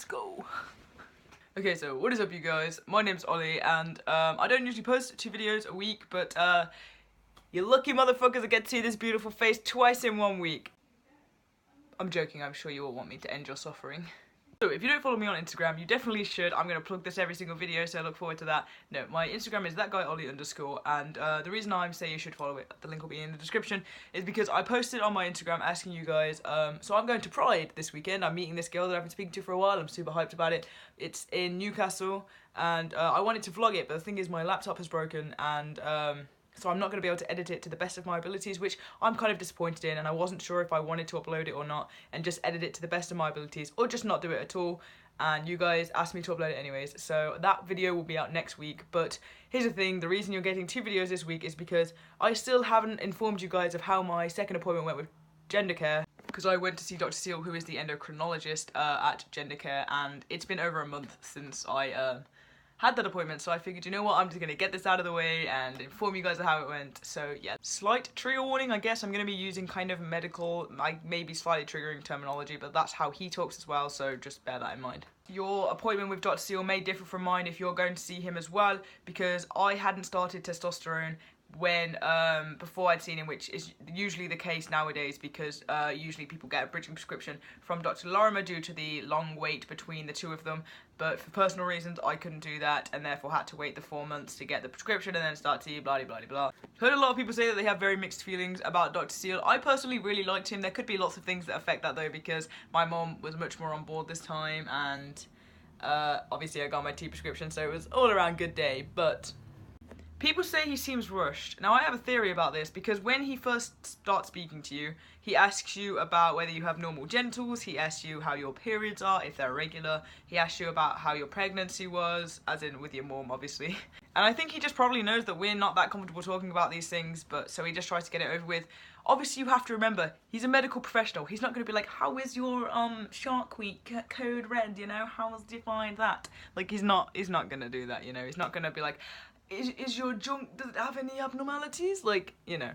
Let's go. Okay, so what is up, you guys? My name's Ollie, and I don't usually post 2 videos a week, but you lucky motherfuckers that get to see this beautiful face twice in 1 week. I'm joking, I'm sure you all want me to end your suffering. So if you don't follow me on Instagram, you definitely should. I'm going to plug this every single video, so I look forward to that. No, my Instagram is ThatGuyOli_, and the reason I'm saying you should follow it, the link will be in the description, is because I posted on my Instagram asking you guys, so I'm going to Pride this weekend. I'm meeting this girl that I've been speaking to for a while. I'm super hyped about it. It's in Newcastle, and I wanted to vlog it, but the thing is my laptop is broken, and so I'm not going to be able to edit it to the best of my abilities, which I'm kind of disappointed in, and I wasn't sure if I wanted to upload it or not, and just edit it to the best of my abilities, or just not do it at all. And you guys asked me to upload it anyways, so that video will be out next week. But here's the thing, the reason you're getting 2 videos this week is because I still haven't informed you guys of how my second appointment went with Gendercare, because I went to see Dr. Seal, who is the endocrinologist at Gendercare, and it's been over a month since I had that appointment, so I figured, you know what, I'm just gonna get this out of the way and inform you guys of how it went. So yeah, slight trigger warning, I guess. I'm gonna be using kind of medical, like maybe slightly triggering terminology, but that's how he talks as well, so just bear that in mind. Your appointment with Dr. Seal may differ from mine if you're going to see him as well, because I hadn't started testosterone when before I'd seen him, which is usually the case nowadays, because usually people get a bridging prescription from Dr. Lorimer due to the long wait between the two of them, but for personal reasons I couldn't do that, and therefore had to wait the 4 months to get the prescription and then start to blah blah blah. Heard a lot of people say that they have very mixed feelings about Dr. Seal. I personally really liked him. There could be lots of things that affect that though, because my mom was much more on board this time, and obviously I got my T prescription, so it was all around good day. But people say he seems rushed. Now I have a theory about this, because when he first starts speaking to you, he asks you about whether you have normal genitals, he asks you how your periods are, if they're regular, he asks you about how your pregnancy was, as in with your mom obviously. And I think he just probably knows that we're not that comfortable talking about these things, but so he just tries to get it over with. Obviously you have to remember, he's a medical professional. He's not going to be like, how is your Shark Week code red, you know, how do you find that? Like he's not going to do that, you know, he's not going to be like, is your junk, does it have any abnormalities? Like, you know.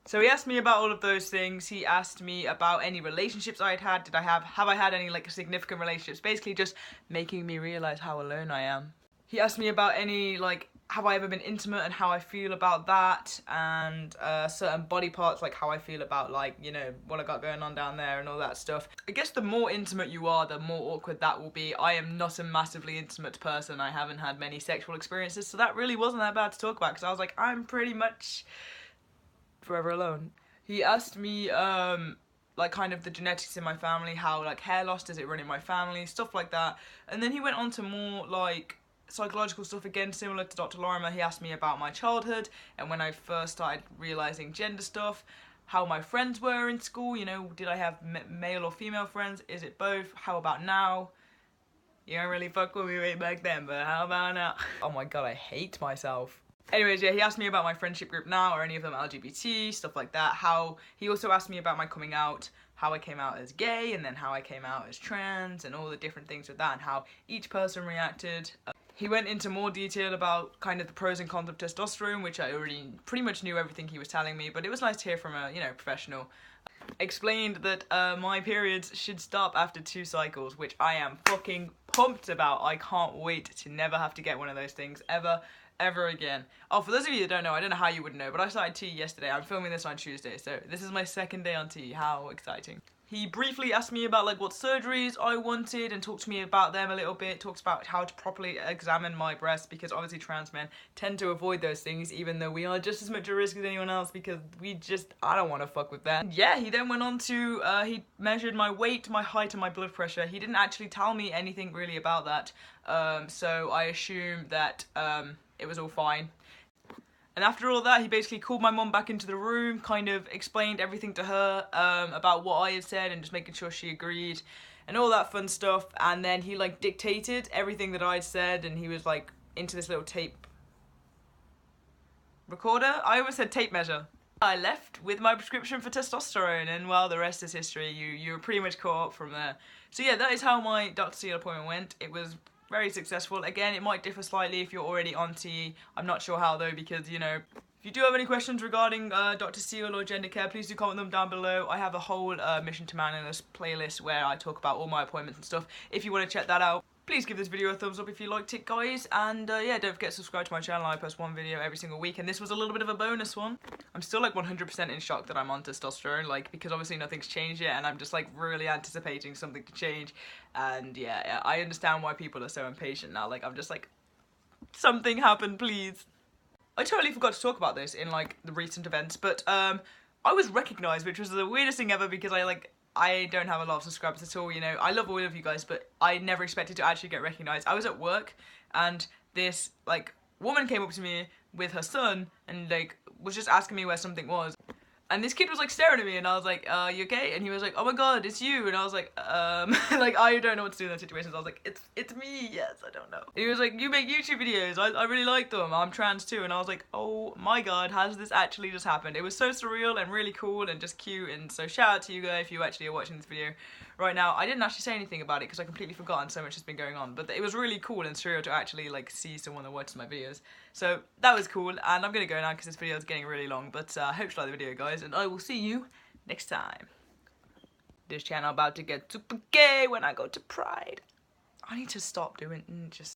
So he asked me about all of those things. He asked me about any relationships I'd had. Have I had any like significant relationships? Basically just making me realise how alone I am. He asked me about any, like, have I ever been intimate and how I feel about that, and certain body parts, like how I feel about, like, you know, what I got going on down there and all that stuff. I guess the more intimate you are, the more awkward that will be. I am not a massively intimate person. I haven't had many sexual experiences, so that really wasn't that bad to talk about, because I was like, I'm pretty much forever alone. He asked me, like, kind of the genetics in my family, how, like, hair loss, does it run in my family, stuff like that. And then he went on to more, like, psychological stuff, again similar to Dr. Lorimer. He asked me about my childhood and when I first started realising gender stuff, how my friends were in school, you know, did I have male or female friends, is it both, how about now? You don't really fuck with me way back then, but how about now? Oh my god, I hate myself. Anyways, yeah, he asked me about my friendship group now, are any of them LGBT, stuff like that. He also asked me about my coming out, how I came out as gay, and then how I came out as trans, and all the different things with that, and how each person reacted. He went into more detail about kind of the pros and cons of testosterone, which I already pretty much knew everything he was telling me, but it was nice to hear from a, you know, professional. Explained that my periods should stop after 2 cycles, which I am fucking pumped about. I can't wait to never have to get one of those things ever again. Oh, for those of you that don't know, I don't know how you would know, but I started T yesterday. I'm filming this on Tuesday, so this is my 2nd day on T. How exciting. He briefly asked me about, like, what surgeries I wanted and talked to me about them a little bit, talks about how to properly examine my breasts, because obviously trans men tend to avoid those things, even though we are just as much at risk as anyone else, because I don't want to fuck with that. Yeah, he then went on to, he measured my weight, my height, and my blood pressure. He didn't actually tell me anything really about that, so I assume that, it was all fine. And after all that, he basically called my mum back into the room, kind of explained everything to her about what I had said and just making sure she agreed and all that fun stuff. And then he, like, dictated everything that I'd said, and he was, like, into this little tape recorder. I almost said tape measure. I left with my prescription for testosterone, and well, the rest is history. You were pretty much caught up from there. So yeah, that is how my Dr. Seal appointment went. It was very successful. Again, it might differ slightly if you're already on T. I'm not sure how though, because, you know, If you do have any questions regarding Dr. Seal or Gendercare, please do comment them down below. I have a whole Mission to Manliness playlist where I talk about all my appointments and stuff. If you want to check that out, please give this video a thumbs up if you liked it, guys. And yeah, don't forget to subscribe to my channel. I post one video every single week, and this was a little bit of a bonus one. I'm still like 100% in shock that I'm on testosterone, like, because obviously nothing's changed yet, and I'm just like really anticipating something to change. And yeah, I understand why people are so impatient now. Like, I'm just like, something happen, please. I totally forgot to talk about this in like the recent events, but I was recognised, which was the weirdest thing ever, because I don't have a lot of subscribers at all, you know. I love all of you guys, but I never expected to actually get recognised. I was at work, and this like woman came up to me with her son and like was just asking me where something was. And this kid was like staring at me, and I was like, you okay? And he was like, oh my god, it's you. And I was like, like, I don't know what to do in those situations. I was like, it's me, yes, I don't know. And he was like, you make YouTube videos, I really like them, I'm trans too. And I was like, oh my god, has this actually just happened? It was so surreal and really cool and just cute. And so shout out to you guys if you actually are watching this video right now. I didn't actually say anything about it because I completely forgot and so much has been going on. But it was really cool and surreal to actually like see someone that watches my videos. So that was cool, and I'm gonna go now because this video is getting really long. But I hope you like the video, guys, and I will see you next time. This channel about to get super gay when I go to Pride. I need to stop doing just